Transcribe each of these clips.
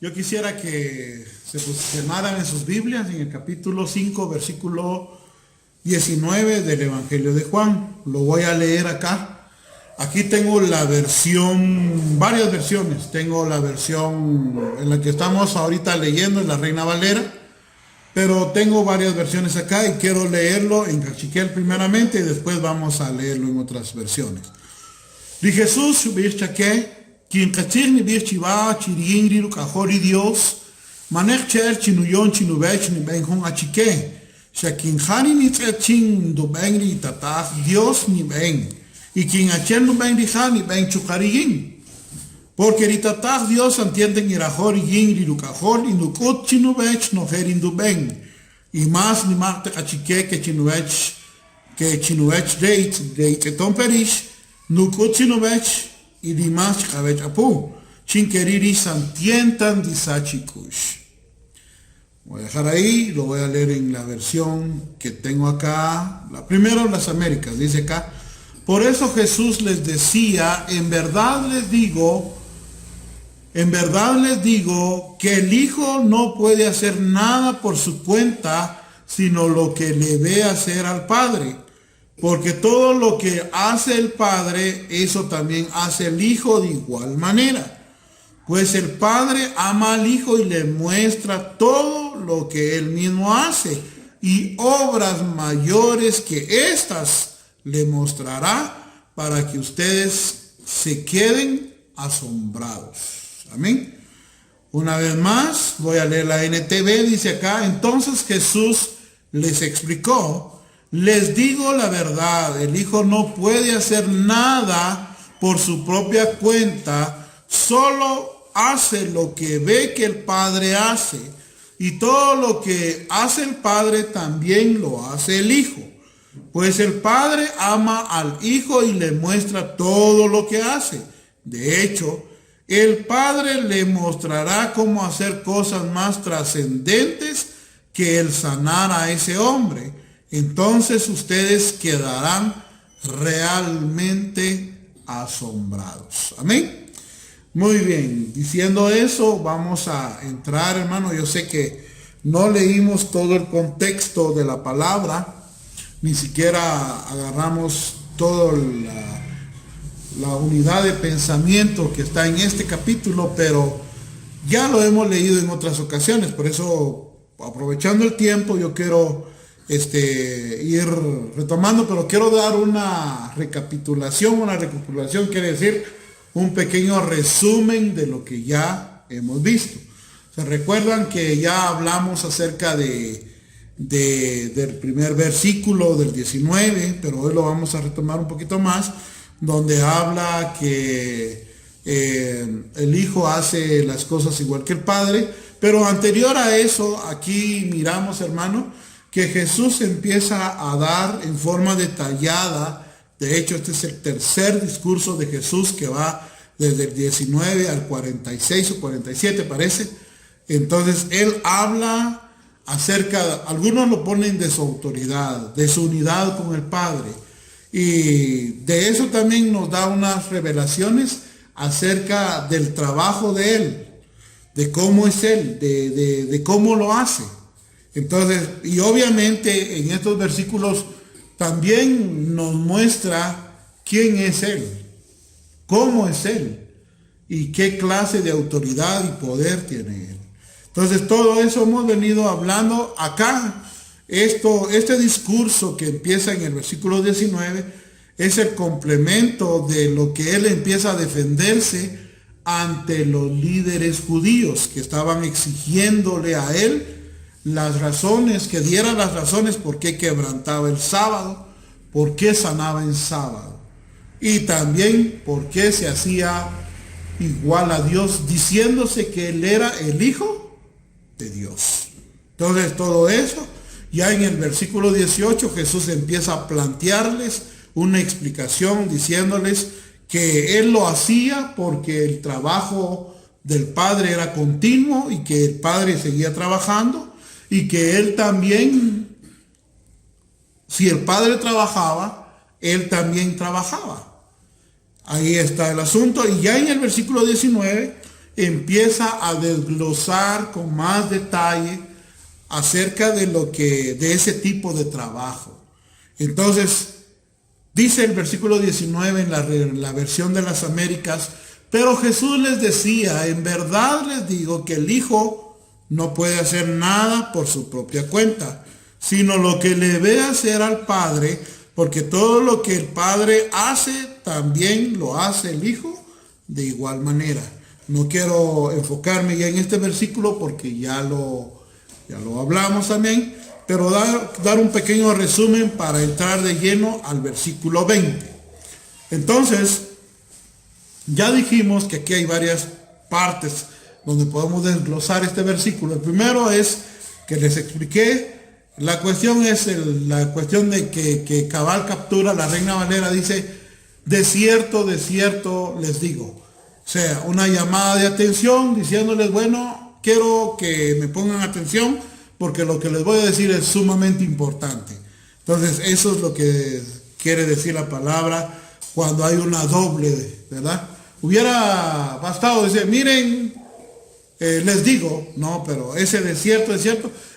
Yo quisiera que se posicionaran en sus Biblias en el capítulo 5, versículo 19 del Evangelio de Juan. Lo voy a leer acá. Aquí tengo la versión, varias versiones. Tengo la versión en la que estamos ahorita leyendo, en la Reina Valera, pero tengo varias versiones acá y quiero leerlo en cachiquel primeramente y después vamos a leerlo en otras versiones. Di Jesús, quien cachirni bir chiva, chiriingri, cajori Dios, manech cher chinuyon chinubech ni ben hon achique, shakin hani ni chin do bengri tataf Dios ni ben, y quien achen no ben ni ben chukarigin. Porque ritataf Dios entienden irajori yingri cajori no kut chinubech no herin do ben, y más ni más te achique que chinubech deit eton perish, no kut chinubech y dimas cabech apu, chinkeriri santientan disachikush. Voy a dejar ahí, lo voy a leer en la versión que tengo acá. La primera, las Américas, dice acá. Por eso Jesús les decía, en verdad les digo que el Hijo no puede hacer nada por su cuenta, sino lo que le ve hacer al Padre. Porque todo lo que hace el Padre, eso también hace el Hijo de igual manera. Pues el Padre ama al Hijo y le muestra todo lo que él mismo hace. Y obras mayores que estas le mostrará para que ustedes se queden asombrados. Amén. Una vez más, voy a leer la NTV, dice acá, entonces Jesús les explicó. Les digo la verdad, el Hijo no puede hacer nada por su propia cuenta, solo hace lo que ve que el Padre hace. Y todo lo que hace el Padre también lo hace el Hijo. Pues el Padre ama al Hijo y le muestra todo lo que hace. De hecho, el Padre le mostrará cómo hacer cosas más trascendentes que el sanar a ese hombre. Entonces ustedes quedarán realmente asombrados. Amén. Muy bien, diciendo eso, vamos a entrar, hermano. Yo sé que no leímos todo el contexto de la palabra, ni siquiera agarramos toda la unidad de pensamiento que está en este capítulo, pero ya lo hemos leído en otras ocasiones. Por eso, aprovechando el tiempo, yo quiero ir retomando, pero quiero dar una recapitulación. Una recapitulación quiere decir un pequeño resumen de lo que ya hemos visto. ¿Se recuerdan que ya hablamos acerca del primer versículo del 19, pero hoy lo vamos a retomar un poquito más, donde habla que el Hijo hace las cosas igual que el Padre? Pero anterior a eso, aquí miramos, hermano, que Jesús empieza a dar en forma detallada. De hecho, este es el tercer discurso de Jesús que va desde el 19 al 46 o 47, parece. Entonces, él habla acerca, algunos lo ponen de su autoridad, de su unidad con el Padre. Y de eso también nos da unas revelaciones acerca del trabajo de él, de cómo es él, de cómo lo hace. Entonces, y obviamente en estos versículos también nos muestra quién es él, cómo es él y qué clase de autoridad y poder tiene él. Entonces, todo eso hemos venido hablando acá. Este discurso que empieza en el versículo 19 es el complemento de lo que él empieza a defenderse ante los líderes judíos que estaban exigiéndole a él las razones, que diera las razones por qué quebrantaba el sábado, por qué sanaba en sábado, y también por qué se hacía igual a Dios, diciéndose que él era el Hijo de Dios. Entonces, todo eso, ya en el versículo 18, Jesús empieza a plantearles una explicación, diciéndoles que él lo hacía porque el trabajo del Padre era continuo y que el Padre seguía trabajando, y que él también, si el Padre trabajaba, él también trabajaba. Ahí está el asunto. Y ya en el versículo 19, empieza a desglosar con más detalle acerca de ese tipo de trabajo. Entonces, dice el versículo 19 en la versión de las Américas: pero Jesús les decía, en verdad les digo que el Hijo no puede hacer nada por su propia cuenta, sino lo que le ve hacer al Padre, porque todo lo que el Padre hace, también lo hace el Hijo de igual manera. No quiero enfocarme ya en este versículo porque ya lo hablamos también, pero dar un pequeño resumen para entrar de lleno al versículo 20. Entonces, ya dijimos que aquí hay varias partes donde podemos desglosar este versículo. El primero es que les expliqué. La cuestión es la cuestión de que cabal captura, la Reina Valera dice: de cierto les digo. O sea, una llamada de atención diciéndoles, bueno, quiero que me pongan atención porque lo que les voy a decir es sumamente importante. Entonces, eso es lo que quiere decir la palabra cuando hay una doble, ¿verdad? Hubiera bastado decir, miren, les digo, no, pero ese de cierto,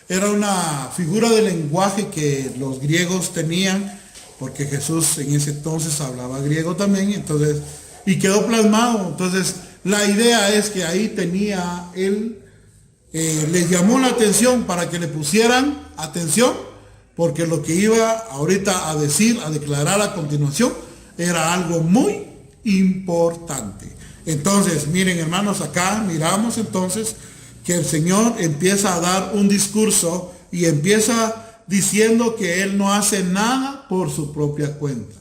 era una figura de lenguaje que los griegos tenían, porque Jesús en ese entonces hablaba griego también, entonces, y quedó plasmado. Entonces, la idea es que ahí tenía él, les llamó la atención para que le pusieran atención, porque lo que iba ahorita a decir, a declarar a continuación, era algo muy importante. Entonces, miren, hermanos, acá miramos entonces que el Señor empieza a dar un discurso y empieza diciendo que Él no hace nada por su propia cuenta.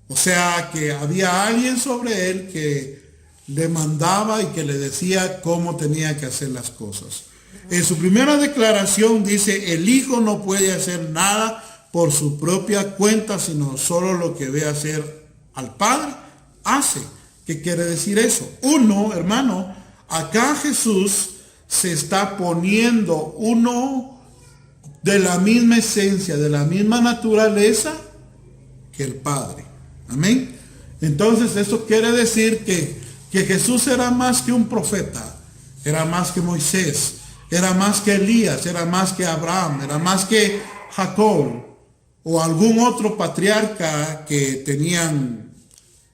O sea, que había alguien sobre Él que le mandaba y que le decía cómo tenía que hacer las cosas. En su primera declaración dice, el Hijo no puede hacer nada por su propia cuenta, sino solo lo que ve hacer al Padre, hace. ¿Qué quiere decir eso? Uno, hermano, acá Jesús se está poniendo uno de la misma esencia, de la misma naturaleza que el Padre. Amén. Entonces eso quiere decir que Jesús era más que un profeta, era más que Moisés, era más que Elías, era más que Abraham, era más que Jacob o algún otro patriarca que tenían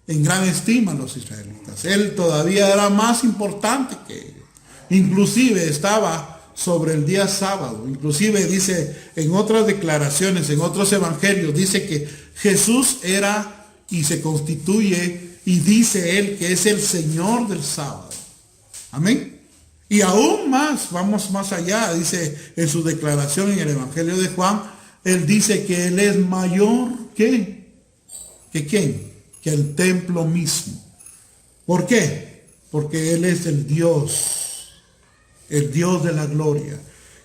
en gran estima los israelitas. Él todavía era más importante que ellos. Inclusive estaba sobre el día sábado. Inclusive dice en otras declaraciones, en otros evangelios, dice que Jesús era y se constituye y dice él que es el Señor del sábado. Amén. Y aún más, vamos más allá, dice en su declaración en el Evangelio de Juan, él dice que él es mayor que ¿quién? Que el templo mismo. ¿Por qué? Porque él es el Dios de la gloria.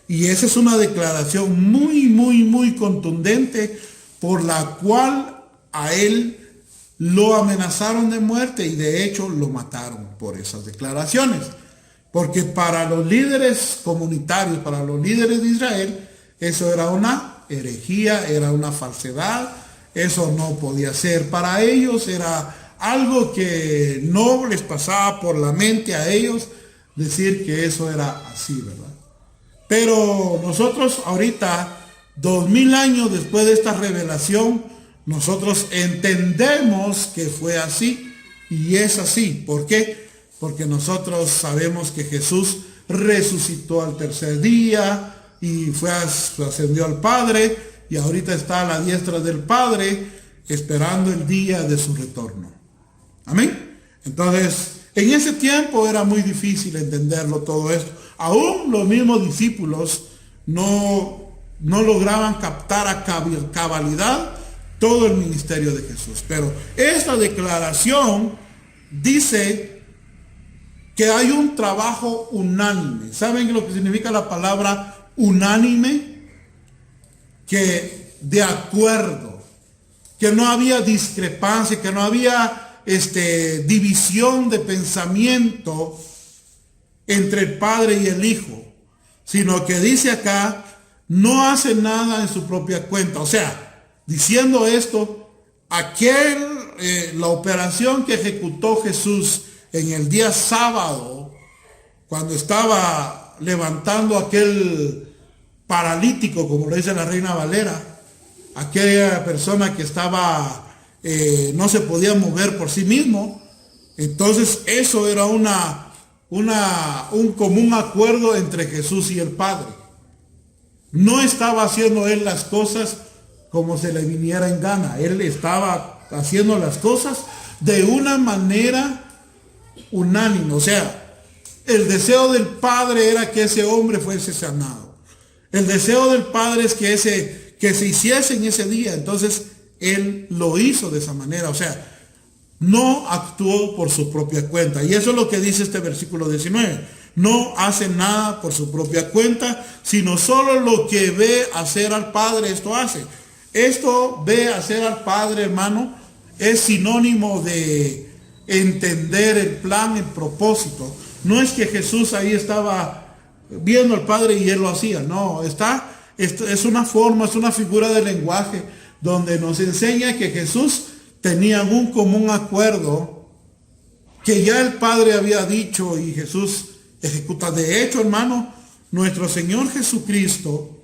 Y esa es una declaración muy contundente por la cual a él lo amenazaron de muerte y de hecho lo mataron por esas declaraciones. Porque para los líderes comunitarios, para los líderes de Israel, eso era una herejía, era una falsedad, eso no podía ser para ellos, era algo que no les pasaba por la mente a ellos decir que eso era así, ¿verdad? Pero nosotros ahorita, 2000 años después de esta revelación, nosotros entendemos que fue así y es así. ¿Por qué? Porque nosotros sabemos que Jesús resucitó al tercer día y ascendió al Padre y ahorita está a la diestra del Padre esperando el día de su retorno. Amén. Entonces, en ese tiempo era muy difícil entenderlo todo esto. Aún los mismos discípulos no lograban captar a cabalidad todo el ministerio de Jesús. Pero esta declaración dice que hay un trabajo unánime. ¿Saben lo que significa la palabra unánime? Que de acuerdo, que no había discrepancia, que no había división de pensamiento entre el Padre y el Hijo, sino que dice acá, no hace nada en su propia cuenta. O sea, diciendo esto, la operación que ejecutó Jesús en el día sábado cuando estaba levantando aquel paralítico, como lo dice la Reina Valera, aquella persona que estaba, no se podía mover por sí mismo. Entonces eso era un común acuerdo entre Jesús y el Padre. No estaba haciendo él las cosas como se le viniera en gana. Él estaba haciendo las cosas de una manera unánime. O sea, el deseo del Padre era que ese hombre fuese sanado. El deseo del Padre es que se hiciese en ese día. Entonces, él lo hizo de esa manera. O sea, no actuó por su propia cuenta. Y eso es lo que dice este versículo 19. No hace nada por su propia cuenta, sino solo lo que ve hacer al Padre, esto hace. Esto ve hacer al Padre, hermano, es sinónimo de entender el plan, el propósito. No es que Jesús ahí estaba viendo al Padre y él lo hacía. No, es una forma, es una figura de lenguaje donde nos enseña que Jesús tenía un común acuerdo que ya el Padre había dicho y Jesús ejecuta. De hecho, hermano, nuestro Señor Jesucristo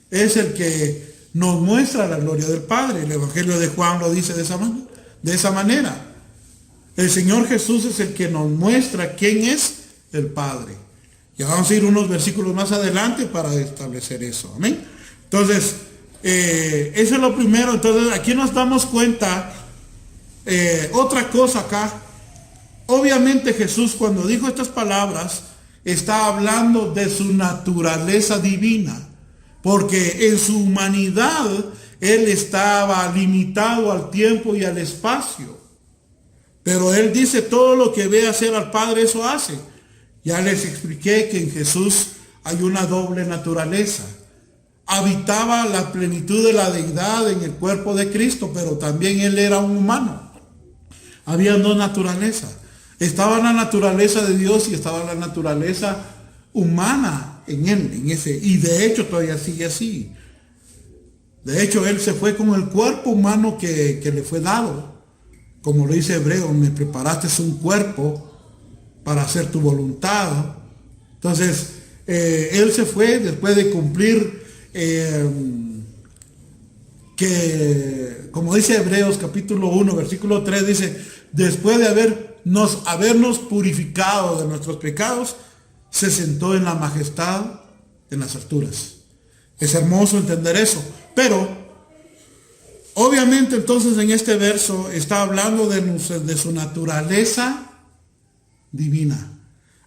es el que nos muestra la gloria del Padre. El Evangelio de Juan lo dice de esa manera. El Señor Jesús es el que nos muestra quién es el Padre. Ya vamos a ir unos versículos más adelante para establecer eso. Amén. Entonces, eso es lo primero. Entonces, aquí nos damos cuenta, otra cosa acá. Obviamente Jesús, cuando dijo estas palabras, está hablando de su naturaleza divina, porque en su humanidad él estaba limitado al tiempo y al espacio. Pero él dice, todo lo que ve hacer al Padre, eso hace. Ya les expliqué que en Jesús hay una doble naturaleza. Habitaba la plenitud de la deidad en el cuerpo de Cristo, pero también él era un humano. Había dos naturalezas. Estaba la naturaleza de Dios y estaba la naturaleza humana en él, y de hecho todavía sigue así. De hecho, él se fue con el cuerpo humano que le fue dado. Como lo dice Hebreo, me preparaste un cuerpo para hacer tu voluntad. Entonces, él se fue después de cumplir, que, como dice Hebreos capítulo 1, versículo 3, dice, después de habernos purificado de nuestros pecados, se sentó en la majestad en las alturas. Es hermoso entender eso. Pero, obviamente entonces en este verso está hablando de su naturaleza divina.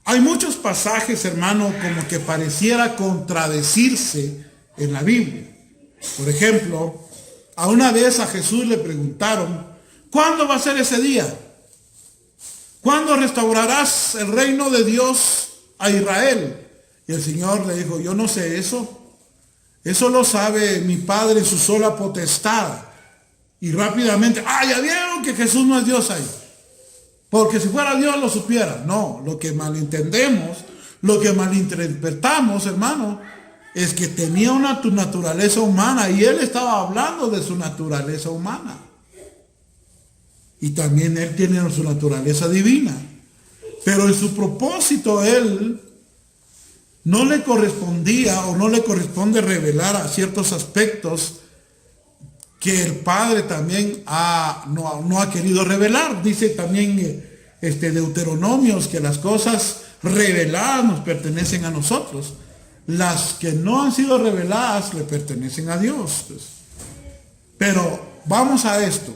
Hay muchos pasajes, hermano, como que pareciera contradecirse en la Biblia. Por ejemplo, a una vez a Jesús le preguntaron, ¿cuándo va a ser ese día? ¿Cuándo restaurarás el reino de Dios a Israel? Y el Señor le dijo, yo no sé eso. Eso lo sabe mi Padre en su sola potestad. Y rápidamente, ya vieron que Jesús no es Dios ahí. Porque si fuera Dios lo supiera. No, lo que malentendemos, lo que malinterpretamos, hermano, es que tenía una naturaleza humana y él estaba hablando de su naturaleza humana. Y también él tiene su naturaleza divina. Pero en su propósito él no le correspondía o no le corresponde revelar a ciertos aspectos que el Padre también no ha querido revelar. Dice también Deuteronomios que las cosas reveladas nos pertenecen a nosotros. Las que no han sido reveladas le pertenecen a Dios. Pero vamos a esto.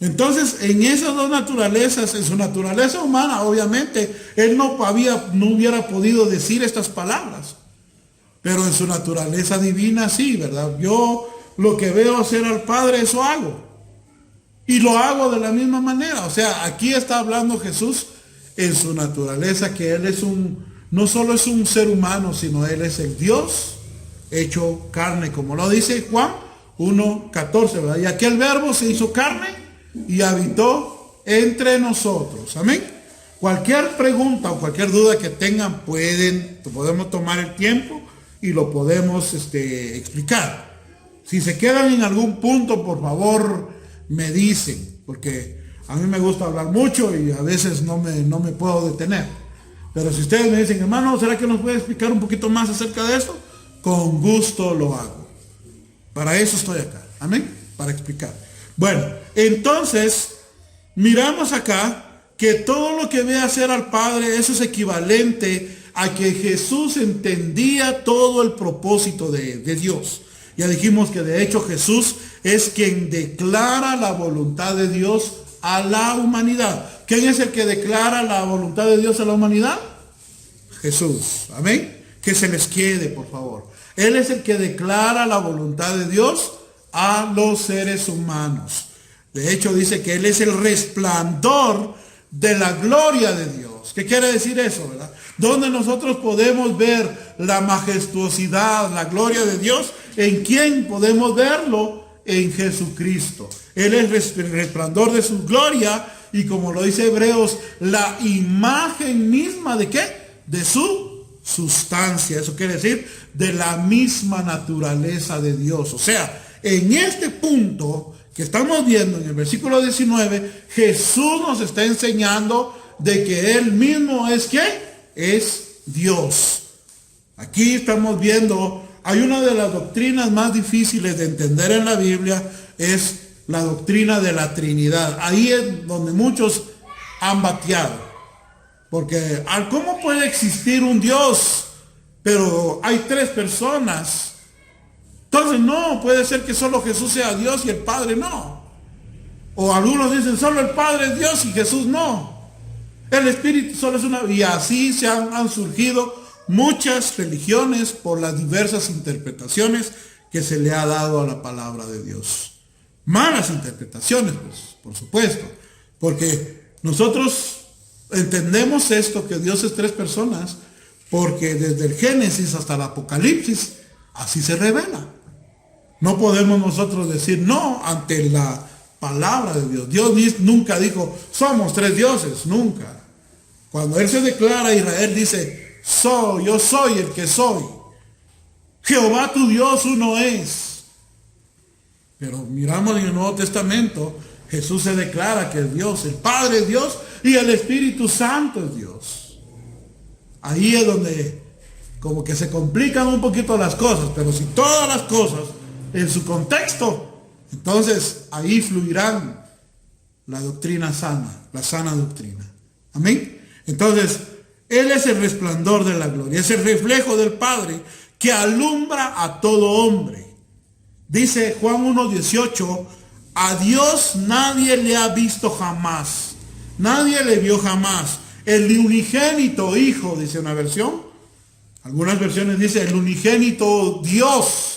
Entonces, en esas dos naturalezas, en su naturaleza humana, obviamente, él no hubiera podido decir estas palabras. Pero en su naturaleza divina sí, ¿verdad? Yo lo que veo hacer al Padre, eso hago. Y lo hago de la misma manera. O sea, aquí está hablando Jesús en su naturaleza, que él no solo es un ser humano, sino él es el Dios hecho carne, como lo dice Juan 1:14, ¿verdad? Y aquel verbo se hizo carne y habitó entre nosotros. Amén. Cualquier pregunta o cualquier duda que tengan, podemos tomar el tiempo y lo podemos explicar. Si se quedan en algún punto, por favor, me dicen, porque a mí me gusta hablar mucho y a veces no me puedo detener. Pero si ustedes me dicen, hermano, ¿será que nos puede explicar un poquito más acerca de eso? Con gusto lo hago. Para eso estoy acá. Amén. Para explicar. Bueno, entonces, miramos acá que todo lo que ve hacer al Padre, eso es equivalente a que Jesús entendía todo el propósito de Dios. Ya dijimos que de hecho Jesús es quien declara la voluntad de Dios a la humanidad. ¿Quién es el que declara la voluntad de Dios a la humanidad? Jesús. Amén. Que se les quede, por favor. Él es el que declara la voluntad de Dios a los seres humanos. De hecho, dice que Él es el resplandor de la gloria de Dios. ¿Qué quiere decir eso, verdad? Donde nosotros podemos ver la majestuosidad, la gloria de Dios. ¿En quién podemos verlo? En Jesucristo. Él es el resplandor de su gloria y, como lo dice Hebreos, la imagen misma ¿de qué? De su sustancia. Eso quiere decir de la misma naturaleza de Dios. O sea, en este punto que estamos viendo en el versículo 19, Jesús nos está enseñando de que Él mismo es ¿qué? Es Dios. Aquí estamos viendo, hay una de las doctrinas más difíciles de entender en la Biblia, es la doctrina de la Trinidad. Ahí es donde muchos han bateado. Porque ¿cómo puede existir un Dios, pero hay tres personas? Entonces no, puede ser que solo Jesús sea Dios y el Padre no. O algunos dicen solo el Padre es Dios y Jesús no. El Espíritu solo es una... Y así se han surgido muchas religiones por las diversas interpretaciones que se le ha dado a la palabra de Dios. Malas interpretaciones, pues, por supuesto. Porque nosotros entendemos esto, que Dios es tres personas, porque desde el Génesis hasta el Apocalipsis, así se revela. No podemos nosotros decir no ante la palabra de Dios. Dios nunca dijo, somos tres dioses, nunca. Cuando Él se declara a Israel, dice, yo soy el que soy. Jehová tu Dios uno es. Pero miramos en el Nuevo Testamento, Jesús se declara que es Dios, el Padre es Dios y el Espíritu Santo es Dios. Ahí es donde como que se complican un poquito las cosas, pero si todas las cosas en su contexto, entonces ahí fluirán la doctrina sana, la sana doctrina. Amén. Entonces, Él es el resplandor de la gloria, es el reflejo del Padre que alumbra a todo hombre. Dice Juan 1:18, a Dios nadie le ha visto jamás, nadie le vio jamás. El unigénito Hijo, dice una versión. Algunas versiones dice el unigénito Dios.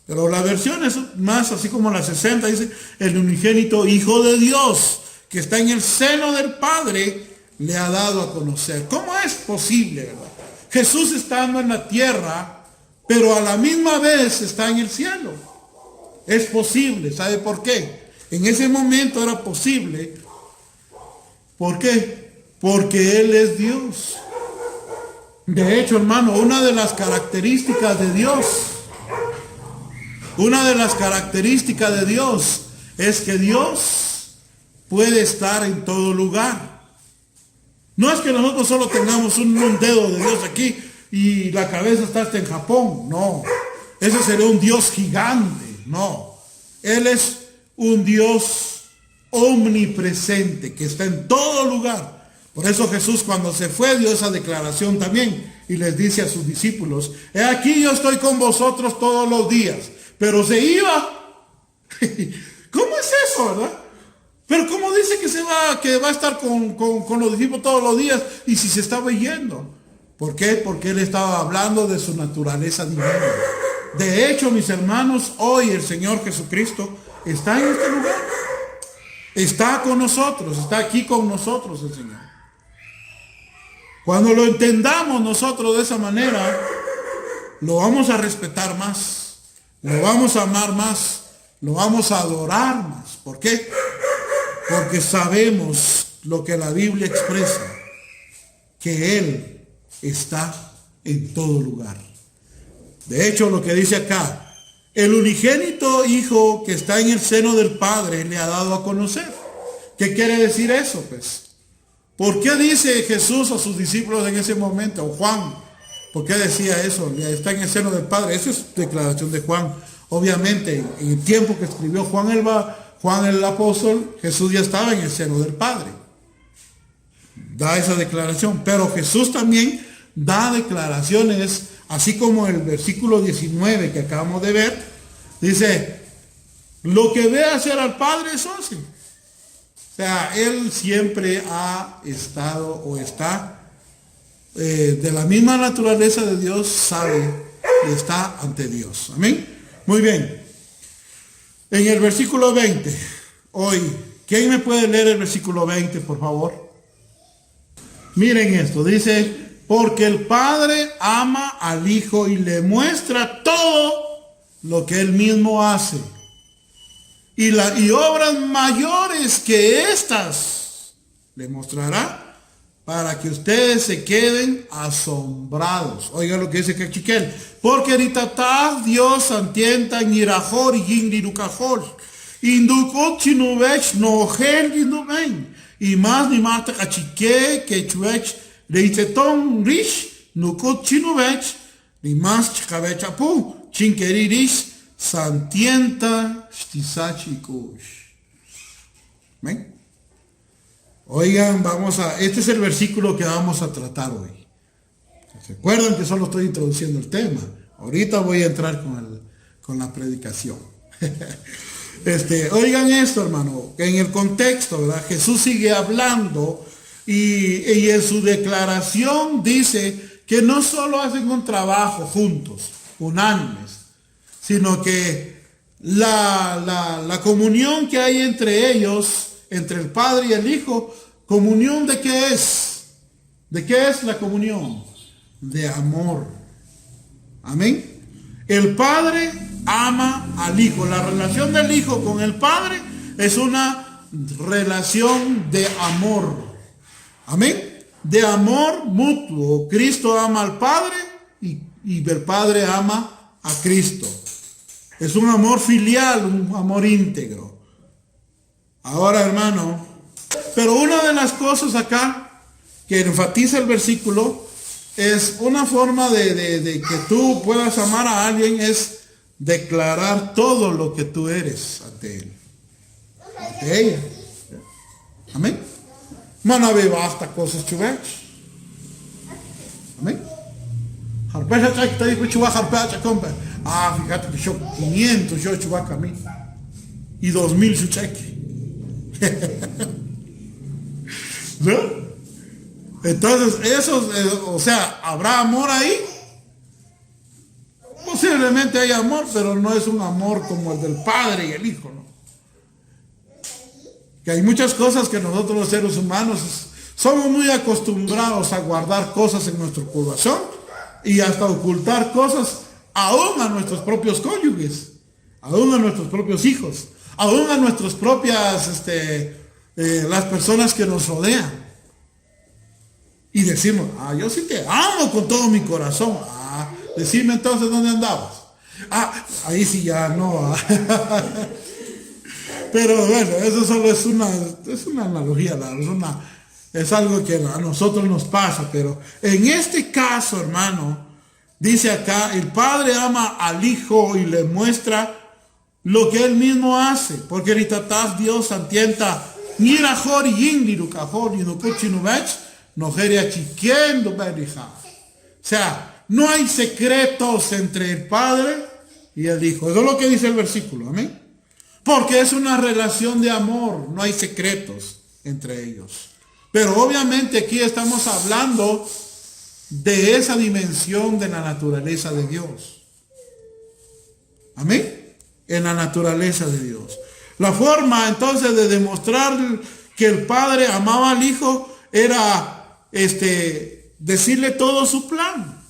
Pero la versión es más así como la 60, dice el unigénito Hijo de Dios, que está en el seno del Padre, le ha dado a conocer. ¿Cómo es posible, verdad? Jesús estando en la tierra, pero a la misma vez está en el cielo. Es posible, ¿sabe por qué? En ese momento era posible. ¿Por qué? Porque Él es Dios. De hecho, hermano, una de las características de Dios es que Dios puede estar en todo lugar. No es que nosotros solo tengamos un dedo de Dios aquí y la cabeza está hasta en Japón. No, ese sería un Dios gigante. No, Él es un Dios omnipresente que está en todo lugar. Por eso Jesús cuando se fue dio esa declaración también y les dice a sus discípulos, he aquí yo estoy con vosotros todos los días, pero se iba. ¿Cómo es eso, verdad? Pero ¿cómo dice que va a estar con los discípulos todos los días y si se estaba yendo? ¿Por qué? Porque Él estaba hablando de su naturaleza divina. De hecho, mis hermanos, hoy el Señor Jesucristo está en este lugar. Está con nosotros, está aquí con nosotros el Señor. Cuando lo entendamos nosotros de esa manera, lo vamos a respetar más, lo vamos a amar más, lo vamos a adorar más. ¿Por qué? Porque sabemos lo que la Biblia expresa, que Él está en todo lugar. De hecho, lo que dice acá, el unigénito Hijo que está en el seno del Padre le ha dado a conocer. ¿Qué quiere decir eso, pues? ¿Por qué dice Jesús a sus discípulos en ese momento? O Juan, ¿por qué decía eso? Ya está en el seno del Padre. Esa es declaración de Juan. Obviamente, en el tiempo que escribió Juan el apóstol, Jesús ya estaba en el seno del Padre. Da esa declaración. Pero Jesús también da declaraciones, así como el versículo 19 que acabamos de ver, dice, lo que ve hacer al Padre, eso hace. O sea, Él siempre ha estado o está de la misma naturaleza de Dios, sabe y está ante Dios. Amén. Muy bien. En el versículo 20, hoy, ¿quién me puede leer el versículo 20, por favor? Miren esto, dice, porque el Padre ama al Hijo y le muestra todo lo que Él mismo hace. Y obras mayores que estas le mostrará para que ustedes se queden asombrados. Oigan lo que dice Cachiquel. Porque ahorita Dios antienta nirajor y yingirukajor. Indukot chinuvech no gen indumen. Y más ni más cachique que chuech reitetón rish nukot chinuvech. Ni más chikabechapu chinkerirish santienta stisachikush. ¿Ven? Oigan, este es el versículo que vamos a tratar hoy. ¿Se acuerdan que solo estoy introduciendo el tema? Ahorita voy a entrar con la predicación. Oigan esto, hermano, en el contexto, ¿verdad? Jesús sigue hablando y en su declaración dice que no solo hacen un trabajo juntos, unánimes, sino que la comunión que hay entre ellos, entre el Padre y el Hijo, ¿comunión de qué es? ¿De qué es la comunión? De amor. Amén. El Padre ama al Hijo. La relación del Hijo con el Padre es una relación de amor. Amén. De amor mutuo. Cristo ama al Padre y el Padre ama a Cristo. Es un amor filial, un amor íntegro. Ahora, hermano, pero una de las cosas acá que enfatiza el versículo es una forma de que tú puedas amar a alguien es declarar todo lo que tú eres ante él, ante ella. Amén. Mana ve basta cosas chuvach. Amén. Ah, fíjate que yo 500 yo chuvach a mí y 2000 su cheque. ¿No? Entonces, o sea, ¿habrá amor ahí? Posiblemente hay amor, pero no es un amor como el del Padre y el Hijo, ¿no? Que hay muchas cosas que nosotros los seres humanos somos muy acostumbrados a guardar cosas en nuestro corazón y hasta ocultar cosas aún a nuestros propios cónyuges, aún a nuestros propios hijos, aún a nuestras propias, las personas que nos rodean. Y decimos, yo sí te amo con todo mi corazón. Decime entonces dónde andabas. Ahí sí ya no. Pero bueno, eso solo es una analogía, es algo que a nosotros nos pasa. Pero en este caso, hermano, dice acá, el Padre ama al Hijo y le muestra lo que Él mismo hace. Porque ahorita Dios antienta nirajor y yingirukajor y nukuchinubech nojeria chiquiendo berija. O sea, no hay secretos entre el Padre y el Hijo. Eso es lo que dice el versículo, amén. Porque es una relación de amor, no hay secretos entre ellos. Pero obviamente aquí estamos hablando de esa dimensión de la naturaleza de Dios. Amén. En la naturaleza de Dios. La forma entonces de demostrar que el Padre amaba al Hijo era decirle todo su plan.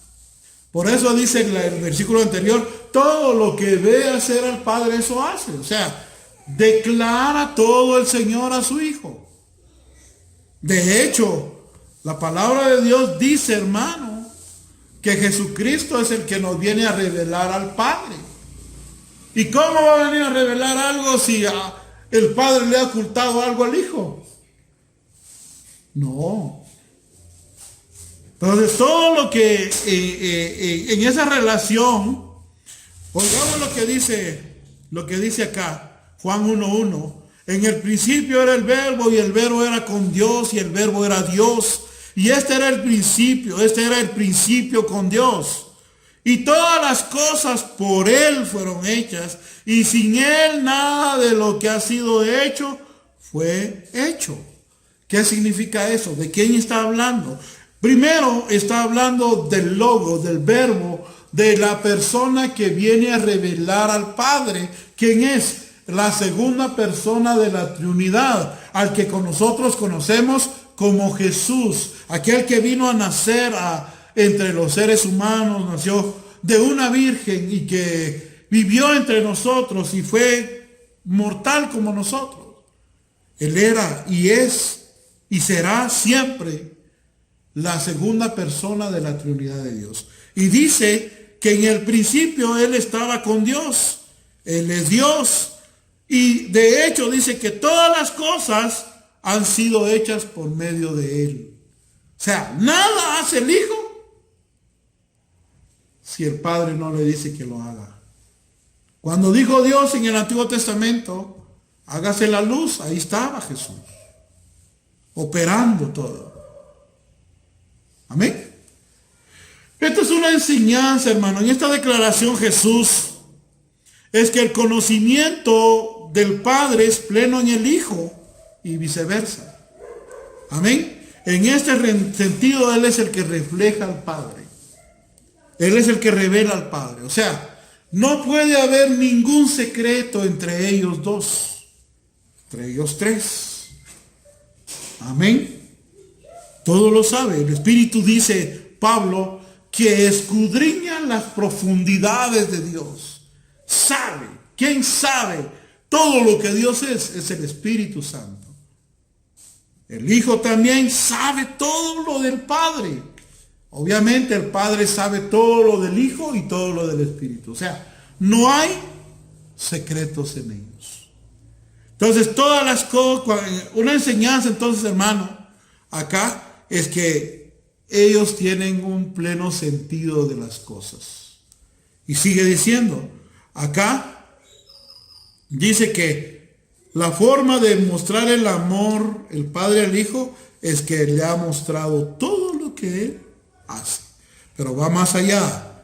Por eso dice el versículo anterior, todo lo que ve hacer al Padre, eso hace. O sea, declara todo el Señor a su Hijo. De hecho, la palabra de Dios dice, hermano, que Jesucristo es el que nos viene a revelar al Padre. ¿Y cómo va a venir a revelar algo si el Padre le ha ocultado algo al Hijo? No. Entonces todo lo que en esa relación, oigamos lo que dice acá, Juan 1:1. En el principio era el verbo y el verbo era con Dios y el verbo era Dios. Y este era el principio con Dios. Y todas las cosas por Él fueron hechas. Y sin Él nada de lo que ha sido hecho fue hecho. ¿Qué significa eso? ¿De quién está hablando? Primero está hablando del logo, del verbo, de la persona que viene a revelar al Padre. ¿Quién es? La segunda persona de la Trinidad, al que con nosotros conocemos como Jesús, aquel que vino a nacer entre los seres humanos, nació de una virgen y que vivió entre nosotros y fue mortal como nosotros. Él era y es y será siempre la segunda persona de la Trinidad de Dios. Y dice que en el principio Él estaba con Dios. Él es Dios. Y de hecho dice que todas las cosas han sido hechas por medio de Él. O sea, nada hace el Hijo si el Padre no le dice que lo haga. Cuando dijo Dios en el Antiguo Testamento, hágase la luz, ahí estaba Jesús, operando todo. Amén. Esta es una enseñanza, hermano. En esta declaración Jesús es que el conocimiento del Padre es pleno en el Hijo y viceversa. Amén. En este sentido Él es el que refleja al Padre. Él es el que revela al Padre. O sea, no puede haber ningún secreto entre ellos dos, entre ellos tres. Amén. Todo lo sabe. El Espíritu dice, Pablo, que escudriña las profundidades de Dios. Sabe. ¿Quién sabe todo lo que Dios es? Es el Espíritu Santo. El Hijo también sabe todo lo del Padre. Obviamente el Padre sabe todo lo del Hijo y todo lo del Espíritu. O sea, no hay secretos en ellos. Entonces, todas las cosas, una enseñanza entonces, hermano, acá es que ellos tienen un pleno sentido de las cosas. Y sigue diciendo, acá dice que la forma de mostrar el amor, el Padre al Hijo, es que le ha mostrado todo lo que Él hace. Pero va más allá,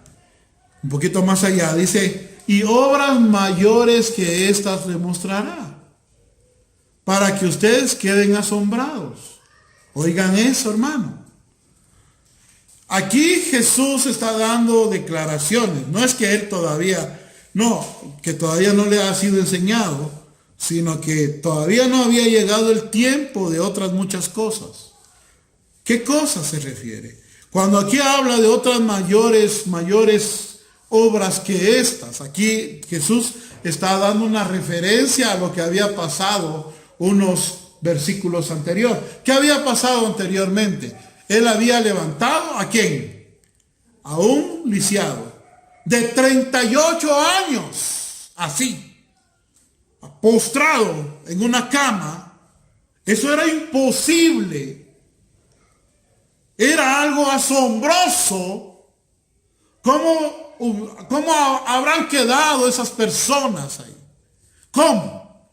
un poquito más allá. Dice, y obras mayores que estas le mostrará, para que ustedes queden asombrados. Oigan eso, hermano. Aquí Jesús está dando declaraciones. No es que Él que todavía no le ha sido enseñado, sino que todavía no había llegado el tiempo de otras muchas cosas. ¿Qué cosas se refiere? Cuando aquí habla de otras mayores obras que estas, aquí Jesús está dando una referencia a lo que había pasado unos versículos anteriores. ¿Qué había pasado anteriormente? Él había levantado ¿a quién? A un lisiado de 38 años, así, postrado en una cama. Eso era imposible. Era algo asombroso. ¿Cómo habrán quedado esas personas ahí? ¿Cómo?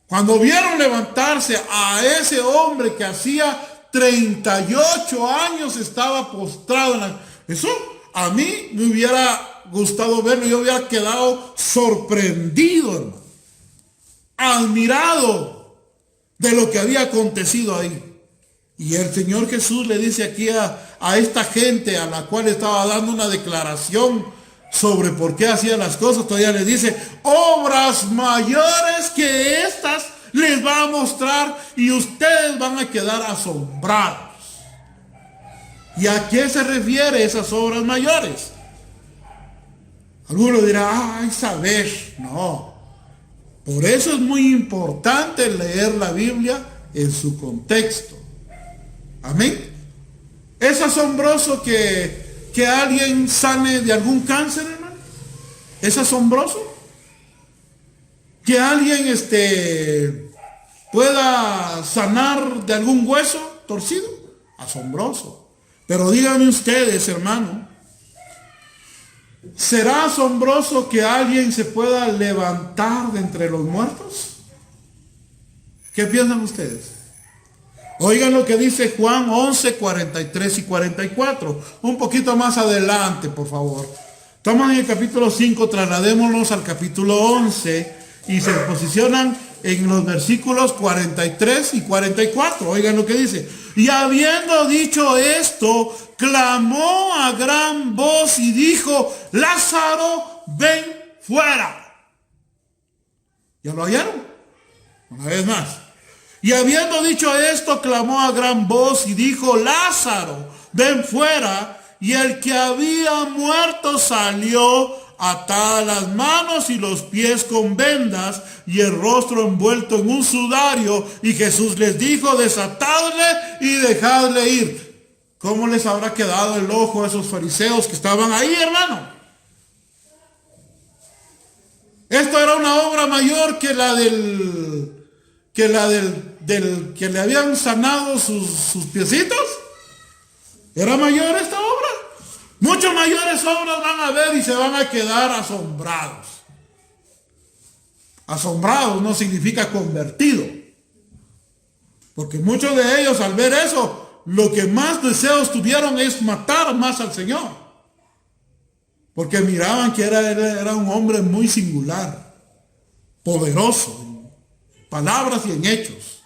Cuando vieron levantarse a ese hombre que hacía 38 años estaba postrado eso a mí me hubiera gustado verlo. Yo hubiera quedado sorprendido, hermano, admirado de lo que había acontecido ahí. Y el Señor Jesús le dice aquí a esta gente a la cual estaba dando una declaración sobre por qué hacía las cosas, todavía le dice, obras mayores que estas les va a mostrar y ustedes van a quedar asombrados. ¿Y a qué se refiere esas obras mayores? Alguno dirá, ay, saber. No. Por eso es muy importante leer la Biblia en su contexto. Amén. ¿Es asombroso que alguien sane de algún cáncer, hermano? ¿Es asombroso? ¿Que alguien pueda sanar de algún hueso? torcido, asombroso. Pero díganme ustedes, hermano, ¿será asombroso que alguien se pueda levantar de entre los muertos? ¿Qué piensan ustedes? Oigan lo que dice Juan 11, 43 y 44. Un poquito más adelante, por favor. Estamos en el capítulo 5, trasladémonos al capítulo 11 y se posicionan en los versículos 43 y 44. Oigan lo que dice. Y habiendo dicho esto, clamó a gran voz y dijo, Lázaro, ven fuera. ¿Ya lo oyeron? Una vez más. Y habiendo dicho esto, clamó a gran voz y dijo, Lázaro, ven fuera. Y el que había muerto salió, atada las manos y los pies con vendas y el rostro envuelto en un sudario. Y Jesús les dijo, desatadle y dejadle ir. ¿Cómo les habrá quedado el ojo a esos fariseos que estaban ahí, hermano? Esto era una obra mayor que la del que le habían sanado sus piecitos. ¿Era mayor esta obra? Muchas mayores obras van a ver y se van a quedar asombrados. Asombrados no significa convertido. Porque muchos de ellos al ver eso, lo que más deseos tuvieron es matar más al Señor. Porque miraban que era un hombre muy singular, poderoso, en palabras y en hechos.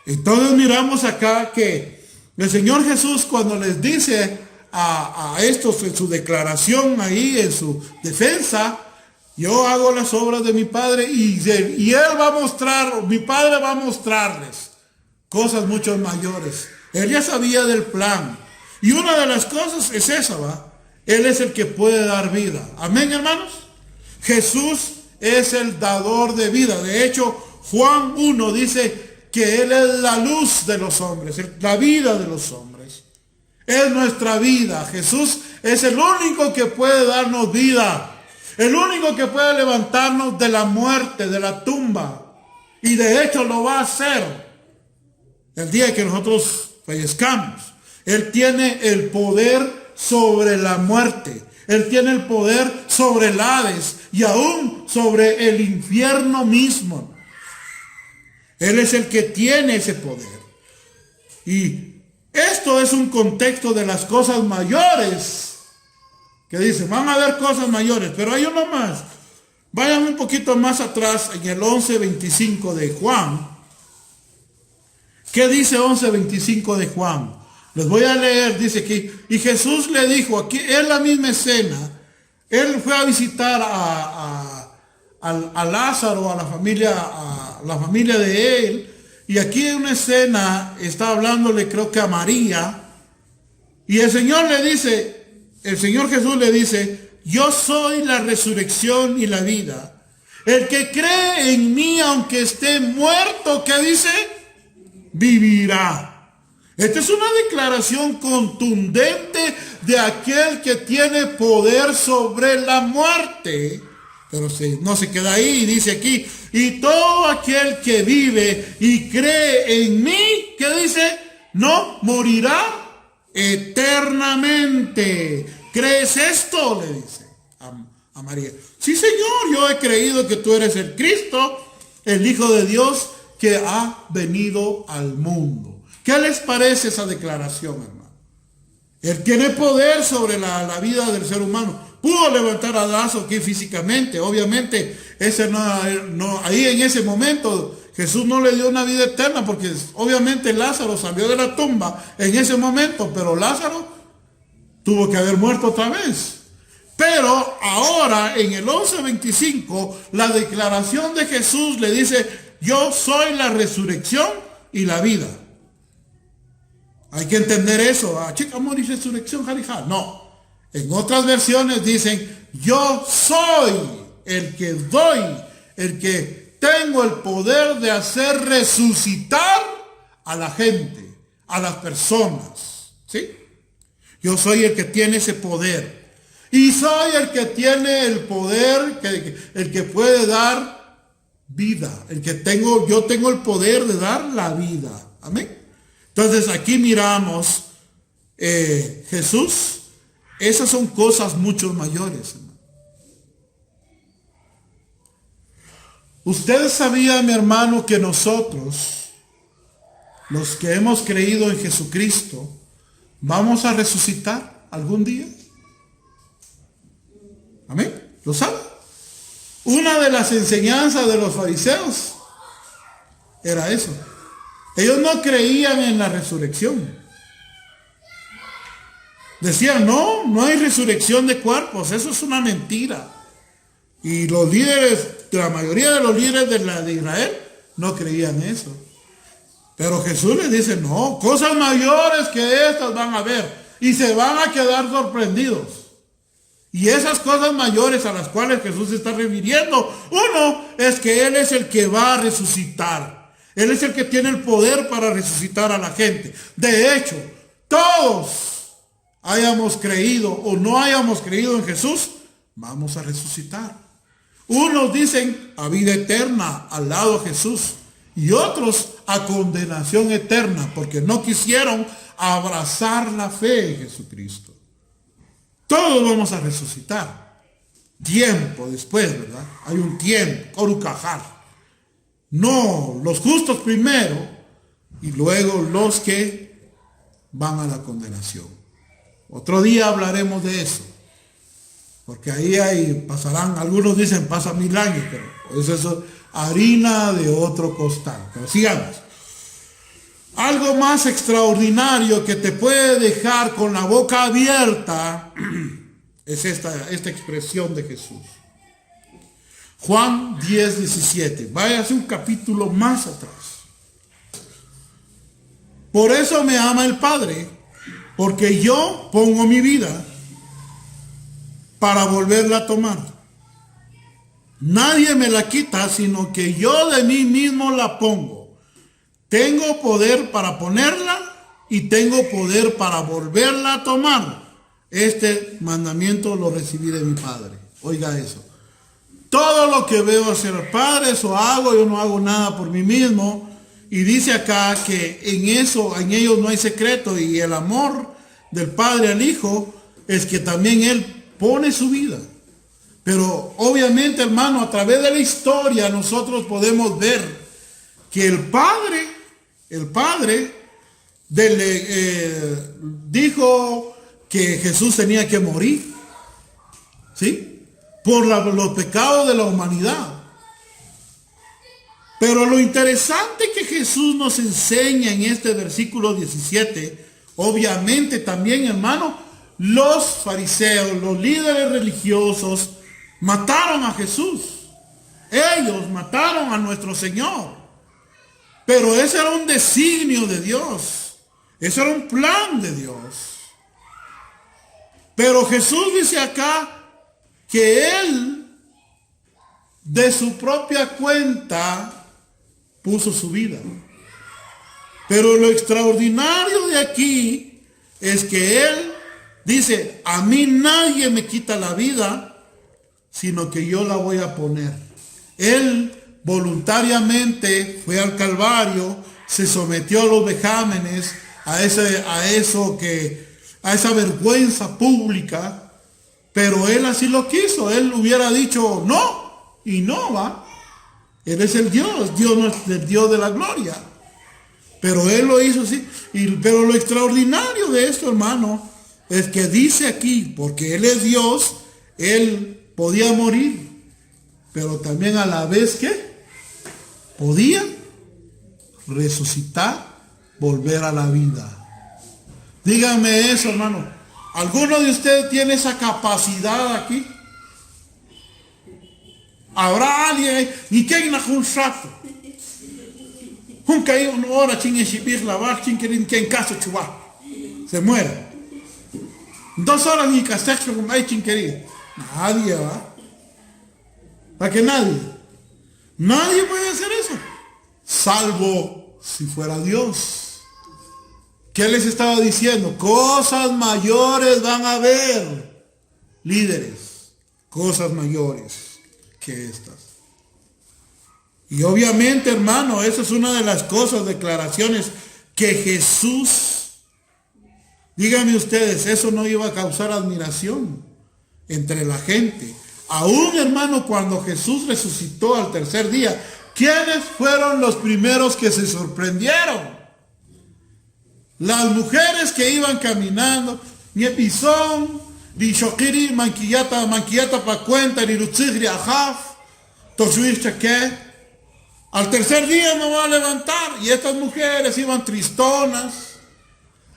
Entonces miramos acá que el Señor Jesús, cuando les dice a estos en su declaración ahí, en su defensa, yo hago las obras de mi Padre y Él va a mostrar, mi Padre va a mostrarles cosas mucho mayores. Él ya sabía del plan. Y una de las cosas es esa, ¿va? Él es el que puede dar vida. Amén, hermanos. Jesús es el dador de vida. De hecho, Juan 1 dice que Él es la luz de los hombres, la vida de los hombres. Es nuestra vida. Jesús es el único que puede darnos vida. El único que puede levantarnos de la muerte, de la tumba. Y de hecho lo va a hacer el día que nosotros fallezcamos. Él tiene el poder sobre la muerte. Él tiene el poder sobre el Hades y aún sobre el infierno mismo. Él es el que tiene ese poder. Y esto es un contexto de las cosas mayores. Que dice, van a haber cosas mayores, pero hay uno más. Vayan un poquito más atrás en el 11:25 de Juan. ¿Qué dice 11:25 de Juan? Les voy a leer, dice aquí. Y Jesús le dijo, aquí es la misma escena. Él fue a visitar a Lázaro, a la familia de él, y aquí en una escena está hablándole, creo que a María, y el Señor Jesús le dice, yo soy la resurrección y la vida. El que cree en mí, aunque esté muerto, ¿qué dice? Vivirá. Esta es una declaración contundente de aquel que tiene poder sobre la muerte. Pero no se queda ahí, y dice aquí, y todo aquel que vive y cree en mí, ¿qué dice? No morirá eternamente. ¿Crees esto? Le dice a María. Sí, Señor, yo he creído que tú eres el Cristo, el Hijo de Dios que ha venido al mundo. ¿Qué les parece esa declaración, hermano? Él tiene poder sobre la vida del ser humano. Pudo levantar a Lázaro aquí físicamente. Obviamente, ahí en ese momento Jesús no le dio una vida eterna porque obviamente Lázaro salió de la tumba en ese momento, pero Lázaro tuvo que haber muerto otra vez. Pero ahora en el 11:25 la declaración de Jesús le dice, yo soy la resurrección y la vida. Hay que entender eso. Chica, amor y resurrección, jarijá. No. En otras versiones dicen, yo soy el que doy, el que tengo el poder de hacer resucitar a la gente, a las personas. ¿Sí? Yo soy el que tiene ese poder. Y soy el que tiene el poder, el que puede dar vida. Yo tengo el poder de dar la vida. Amén. Entonces aquí miramos Jesús. Esas son cosas mucho mayores, hermano. Usted sabía, mi hermano, que nosotros, los que hemos creído en Jesucristo, vamos a resucitar algún día. Amén. ¿Lo sabe? Una de las enseñanzas de los fariseos era eso. Ellos no creían en la resurrección. Decían, no hay resurrección de cuerpos, eso es una mentira. Y los líderes, la mayoría de los líderes de Israel, no creían eso. Pero Jesús les dice, no, cosas mayores que estas van a ver. Y se van a quedar sorprendidos. Y esas cosas mayores a las cuales Jesús se está refiriendo, uno es que Él es el que va a resucitar. Él es el que tiene el poder para resucitar a la gente. De hecho, todos hayamos creído o no hayamos creído en Jesús, vamos a resucitar. Unos dicen a vida eterna al lado de Jesús y otros a condenación eterna porque no quisieron abrazar la fe en Jesucristo. Todos vamos a resucitar. Tiempo después, ¿verdad? Hay un tiempo, Corucajar. No, los justos primero y luego los que van a la condenación. Otro día hablaremos de eso. Porque ahí pasarán, algunos dicen pasa 1000 años, pero eso es harina de otro costal. Pero sigamos. Algo más extraordinario que te puede dejar con la boca abierta es esta expresión de Jesús. Juan 10:17. Váyase un capítulo más atrás. Por eso me ama el Padre, porque yo pongo mi vida para volverla a tomar. Nadie me la quita, sino que yo de mí mismo la pongo. Tengo poder para ponerla y tengo poder para volverla a tomar. Este mandamiento lo recibí de mi Padre. Oiga eso. Todo lo que veo hacer al Padre, eso hago. Yo no hago nada por mí mismo. Y dice acá que en ellos no hay secreto. Y el amor del Padre al Hijo es que también Él pone su vida. Pero obviamente, hermano, a través de la historia nosotros podemos ver que el Padre dijo que Jesús tenía que morir, ¿sí? Por los pecados de la humanidad. Pero lo interesante que Jesús nos enseña en este versículo 17, obviamente también, hermano, los fariseos, los líderes religiosos, mataron a Jesús. Ellos mataron a nuestro Señor. Pero ese era un designio de Dios. Ese era un plan de Dios. Pero Jesús dice acá que Él, de su propia cuenta, puso su vida. Pero lo extraordinario de aquí es que Él dice, a mí nadie me quita la vida, sino que yo la voy a poner. Él voluntariamente fue al Calvario, se sometió a los vejámenes, a esa vergüenza pública, pero Él así lo quiso. Él hubiera dicho no, y no va. Él es el Dios no es el Dios de la gloria. Pero Él lo hizo así. Pero lo extraordinario de esto, hermano, es que dice aquí, porque Él es Dios, Él podía morir, pero también a la vez que podía resucitar, volver a la vida. Díganme eso, hermano. ¿Alguno de ustedes tiene esa capacidad aquí? Habrá alguien ahí, ni que hay un rato. Un caído una hora, chin en lavar, chin que en caso chubá. Se muere. 2 horas ni casacho como hay chin querido. Nadie va. ¿Para qué nadie? Nadie puede hacer eso. Salvo si fuera Dios. ¿Qué les estaba diciendo? Cosas mayores van a haber. Líderes. Cosas mayores que estas. Y obviamente, hermano, esa es una de las cosas, declaraciones que Jesús, díganme ustedes, eso no iba a causar admiración entre la gente. Aún, hermano, cuando Jesús resucitó al tercer día, ¿quiénes fueron los primeros que se sorprendieron? Las mujeres que iban caminando, Niepizón, Dishokiri, Manquillata pa cuenta, Nirutzigri Ajaf, Toshuir Chaqué. Al tercer día no va a levantar. Y estas mujeres iban tristonas,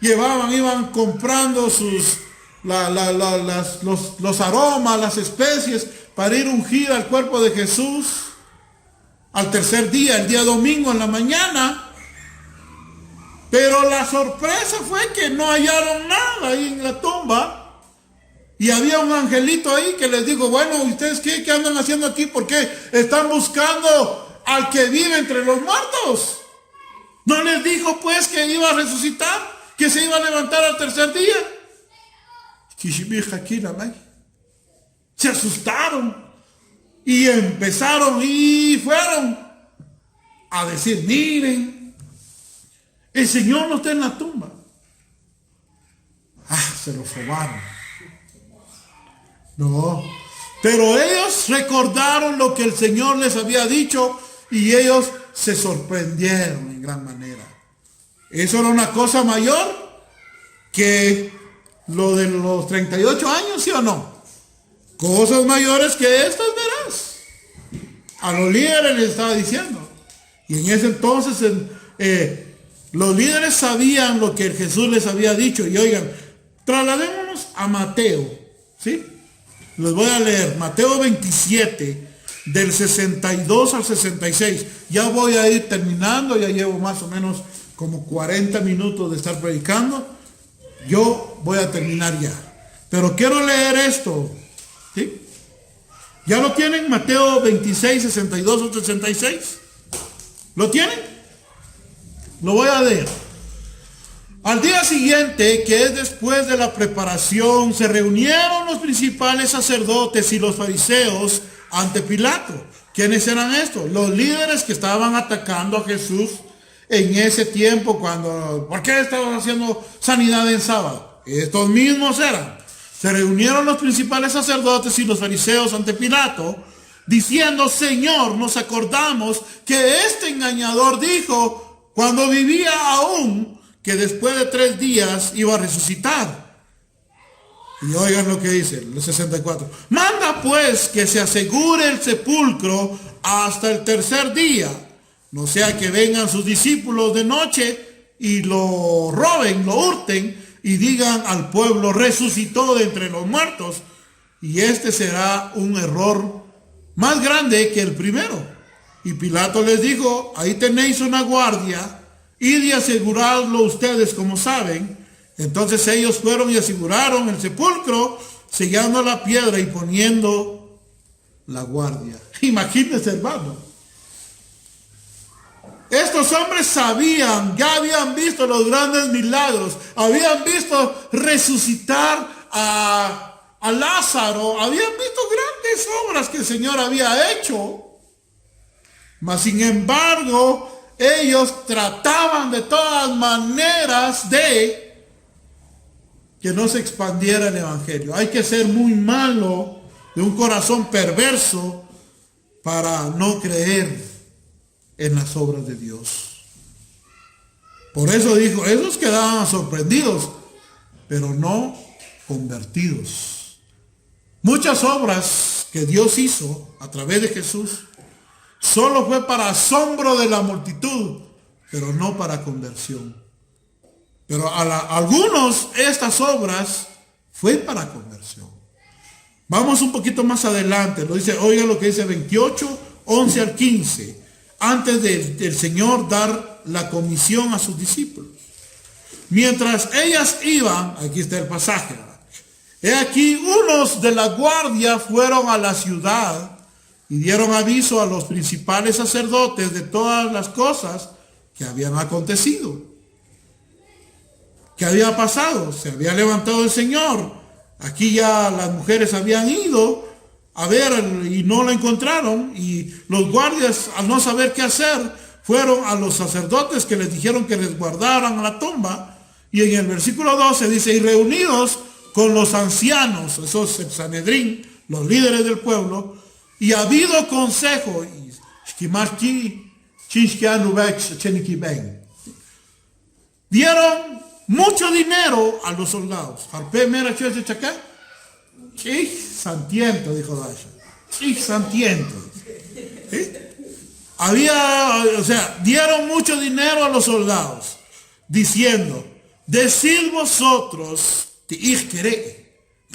iban comprando los aromas, las especies, para ir a ungir al cuerpo de Jesús. Al tercer día, el día domingo en la mañana. Pero la sorpresa fue que no hallaron nada ahí en la tumba. Y había un angelito ahí que les dijo, bueno, ¿ustedes qué andan haciendo aquí? ¿Por qué están buscando al que vive entre los muertos? ¿No les dijo pues que iba a resucitar? ¿Que se iba a levantar al tercer día? Se asustaron. Y empezaron y fueron a decir, miren, el Señor no está en la tumba. Se lo robaron. No. Pero ellos recordaron lo que el Señor les había dicho y ellos se sorprendieron en gran manera. Eso era una cosa mayor que lo de los 38 años, ¿sí o no? Cosas mayores que estas verás. A los líderes les estaba diciendo. Y en ese entonces los líderes sabían lo que Jesús les había dicho. Y oigan, trasladémonos a Mateo, ¿sí? Les voy a leer Mateo 27, del 62 al 66. Ya voy a ir terminando, ya llevo más o menos como 40 minutos de estar predicando. Yo voy a terminar ya. Pero quiero leer esto, ¿sí? ¿Ya lo tienen? Mateo 26, 62 al 66. ¿Lo tienen? Lo voy a leer. Al día siguiente, que es después de la preparación, se reunieron los principales sacerdotes y los fariseos ante Pilato. ¿Quiénes eran estos? Los líderes que estaban atacando a Jesús en ese tiempo cuando... ¿Por qué estaban haciendo sanidad en sábado? Estos mismos eran. Se reunieron los principales sacerdotes y los fariseos ante Pilato, diciendo, Señor, nos acordamos que este engañador dijo cuando vivía aún que después de 3 días iba a resucitar. Y oigan lo que dice, el 64. Manda pues que se asegure el sepulcro hasta el tercer día, no sea que vengan sus discípulos de noche y lo roben, lo hurten y digan al pueblo, resucitó de entre los muertos. Y este será un error más grande que el primero. Y Pilato les dijo, ahí tenéis una guardia, id y aseguradlo ustedes como saben. Entonces ellos fueron y aseguraron el sepulcro, sellando la piedra y poniendo la guardia. Imagínense, hermano. Estos hombres sabían, ya habían visto los grandes milagros, habían visto resucitar a Lázaro, habían visto grandes obras que el Señor había hecho. Mas sin embargo, ellos trataban de todas maneras de que no se expandiera el evangelio. Hay que ser muy malo, de un corazón perverso, para no creer en las obras de Dios. Por eso dijo, esos quedaban sorprendidos, pero no convertidos. Muchas obras que Dios hizo a través de Jesús solo fue para asombro de la multitud, pero no para conversión. Pero a algunos estas obras fue para conversión. Vamos un poquito más adelante. Lo dice, oiga lo que dice 28, 11 al 15. Antes del Señor dar la comisión a sus discípulos. Mientras ellas iban, aquí está el pasaje. He aquí unos de la guardia fueron a la ciudad y dieron aviso a los principales sacerdotes de todas las cosas que habían acontecido. ¿Qué había pasado? Se había levantado el Señor. Aquí ya las mujeres habían ido a ver y no lo encontraron. Y los guardias, al no saber qué hacer, fueron a los sacerdotes que les dijeron que les guardaran la tumba. Y en el versículo 12 dice, y reunidos con los ancianos, esos el Sanedrín, los líderes del pueblo, y ha habido consejo, dieron mucho dinero a los soldados. Santiento, dijo Dasha. Santiento. Dieron mucho dinero a los soldados, diciendo, decid vosotros,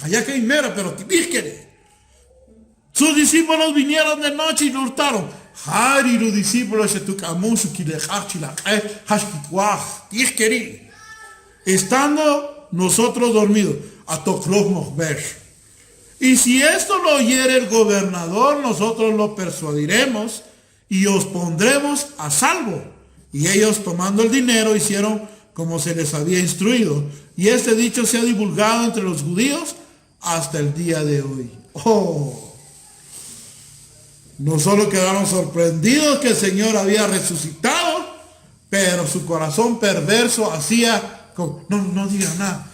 allá que hay mera, pero sus discípulos vinieron de noche y lo hurtaron. Estando nosotros dormidos, y si esto lo oyere el gobernador, nosotros lo persuadiremos y os pondremos a salvo. Y ellos, tomando el dinero, hicieron como se les había instruido. Y este dicho se ha divulgado entre los judíos hasta el día de hoy. No solo quedaron sorprendidos que el Señor había resucitado, pero su corazón perverso hacía, no digan nada.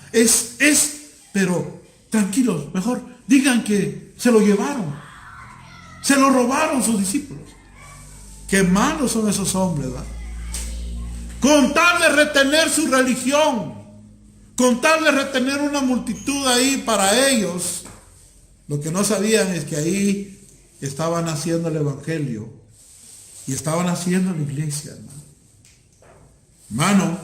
Pero tranquilos, mejor digan que se lo llevaron. Se lo robaron sus discípulos. Qué malos son esos hombres, ¿verdad? Con tal de retener su religión, con tal de retener una multitud ahí para ellos, lo que no sabían es que ahí estaban haciendo el evangelio y estaban haciendo la iglesia, hermano.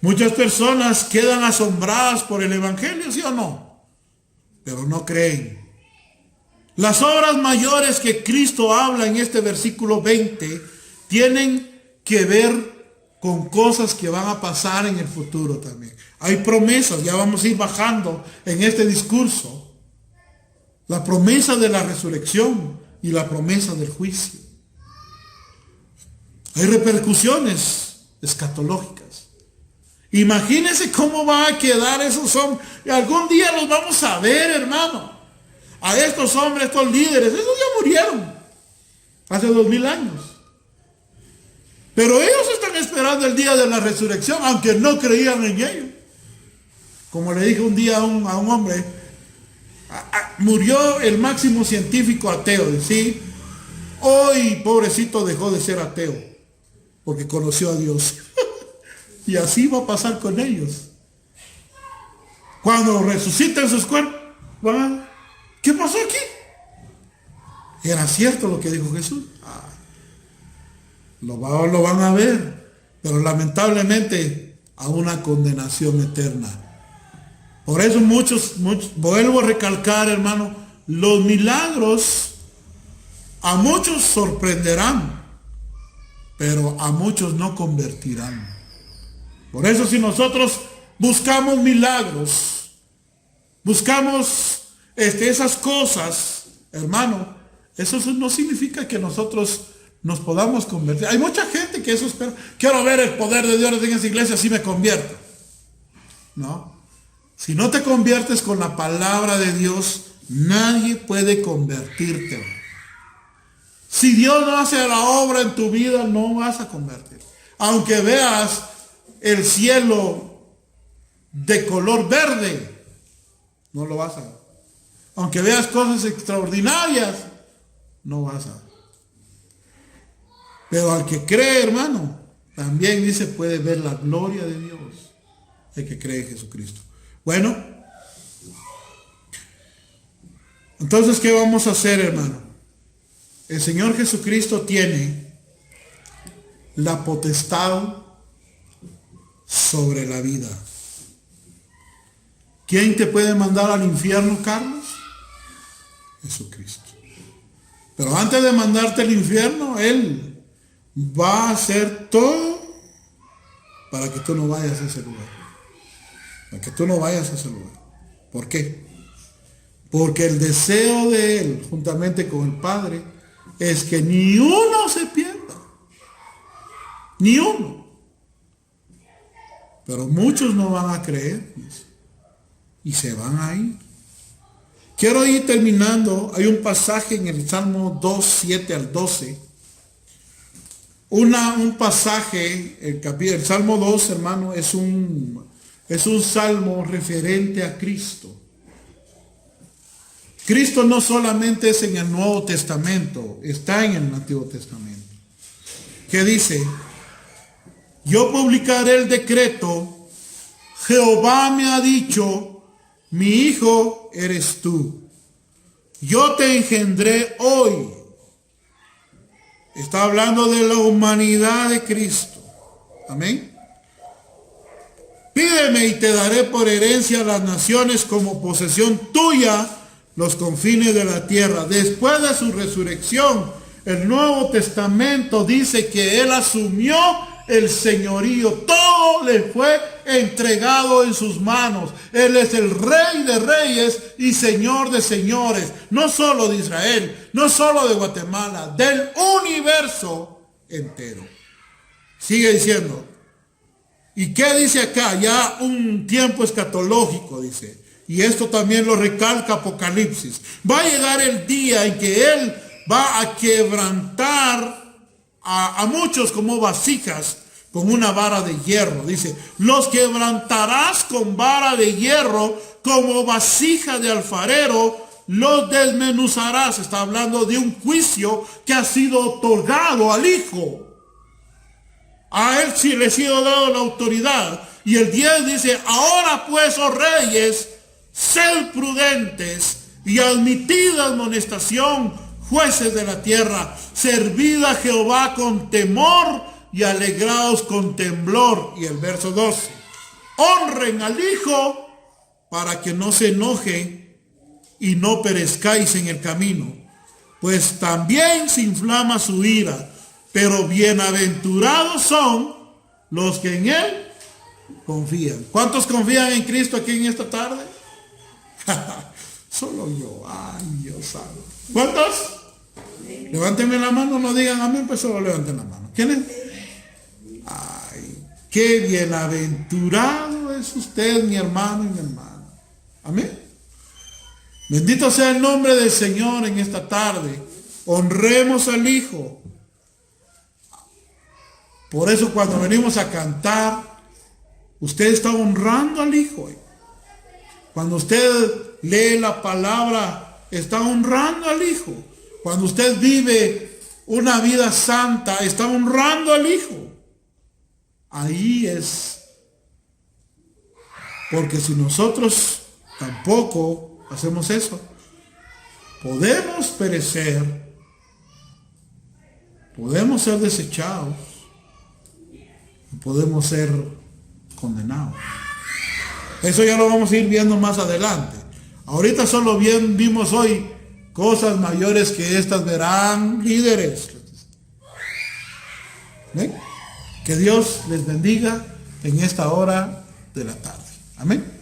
Muchas personas quedan asombradas por el evangelio, ¿sí o no? Pero no creen. Las obras mayores que Cristo habla en este versículo 20 tienen que ver con cosas que van a pasar en el futuro también. Hay promesas, ya vamos a ir bajando en este discurso. La promesa de la resurrección y la promesa del juicio. Hay repercusiones escatológicas. Imagínense cómo van a quedar esos hombres. Algún día los vamos a ver, hermano. A estos hombres, estos líderes, esos ya murieron. Hace 2000 años. Pero ellos están esperando el día de la resurrección, aunque no creían en ello. Como le dije un día a un hombre, murió el máximo científico ateo, ¿sí? Hoy, pobrecito, dejó de ser ateo, porque conoció a Dios. Y así va a pasar con ellos. Cuando resuciten sus cuerpos, ¿qué pasó aquí? Era cierto lo que dijo Jesús. Lo van a ver, pero lamentablemente a una condenación eterna. Por eso muchos, vuelvo a recalcar, hermano, los milagros a muchos sorprenderán, pero a muchos no convertirán. Por eso si nosotros buscamos milagros, buscamos esas cosas, hermano, eso no significa que nosotros nos podamos convertir. Hay mucha gente que eso espera. Quiero ver el poder de Dios en esa iglesia, así me convierto. No. Si no te conviertes con la palabra de Dios, nadie puede convertirte. Si Dios no hace la obra en tu vida, no vas a convertir. Aunque veas el cielo de color verde, no lo vas a ver. Aunque veas cosas extraordinarias, no vas a ver. Pero al que cree, hermano, también dice, puede ver la gloria de Dios. El que cree en Jesucristo. Bueno, entonces, ¿qué vamos a hacer, hermano? El Señor Jesucristo tiene la potestad sobre la vida. ¿Quién te puede mandar al infierno, Carlos? Jesucristo. Pero antes de mandarte al infierno, Él va a hacer todo para que tú no vayas a ese lugar. Para que tú no vayas a ese lugar. ¿Por qué? Porque el deseo de Él, juntamente con el Padre, es que ni uno se pierda. Ni uno. Pero muchos no van a creer. Y se van a ir. Quiero ir terminando. Hay un pasaje en el Salmo 2, 7 al 12. un pasaje, el Salmo 2, hermano, es un salmo referente a Cristo. Cristo no solamente es en el Nuevo Testamento, está en el Antiguo Testamento. Que dice, yo publicaré el decreto, Jehová me ha dicho, mi hijo eres tú. Yo te engendré hoy. Está hablando de la humanidad de Cristo. Amén. Pídeme y te daré por herencia a las naciones como posesión tuya los confines de la tierra. Después de su resurrección, el Nuevo Testamento dice que Él asumió el señorío. Todo le fue entregado en sus manos. Él es el Rey de reyes y Señor de señores. No solo de Israel, no solo de Guatemala, del universo entero. Sigue diciendo. ¿Y qué dice acá? Ya un tiempo escatológico, dice. Y esto también lo recalca Apocalipsis. Va a llegar el día en que Él va a quebrantar a muchos como vasijas con una vara de hierro. Dice, los quebrantarás con vara de hierro como vasija de alfarero, los desmenuzarás. Está hablando de un juicio que ha sido otorgado al Hijo. A Él sí le ha sido dado la autoridad. Y el 10 dice, ahora pues, oh reyes, sed prudentes y admitid amonestación, jueces de la tierra, servid a Jehová con temor y alegraos con temblor. Y el verso 12, honren al Hijo para que no se enoje y no perezcáis en el camino, pues también se inflama su ira, pero bienaventurados son los que en Él confían. ¿Cuántos confían en Cristo aquí en esta tarde? Solo yo. Ay, Dios sabe. ¿Cuántos? Levánteme la mano, no digan amén, pues solo levanten la mano. ¿Quién es? Ay, qué bienaventurado es usted, mi hermano y mi hermana. Amén. Bendito sea el nombre del Señor en esta tarde. Honremos al Hijo. Por eso cuando venimos a cantar, usted está honrando al Hijo. Cuando usted lee la palabra, está honrando al Hijo. Cuando usted vive una vida santa, está honrando al Hijo. Ahí es. Porque si nosotros tampoco hacemos eso, podemos perecer, podemos ser desechados, podemos ser condenados. Eso ya lo vamos a ir viendo más adelante. Ahorita solo vimos hoy cosas mayores que estas verán líderes. ¿Ven? Que Dios les bendiga en esta hora de la tarde. Amén.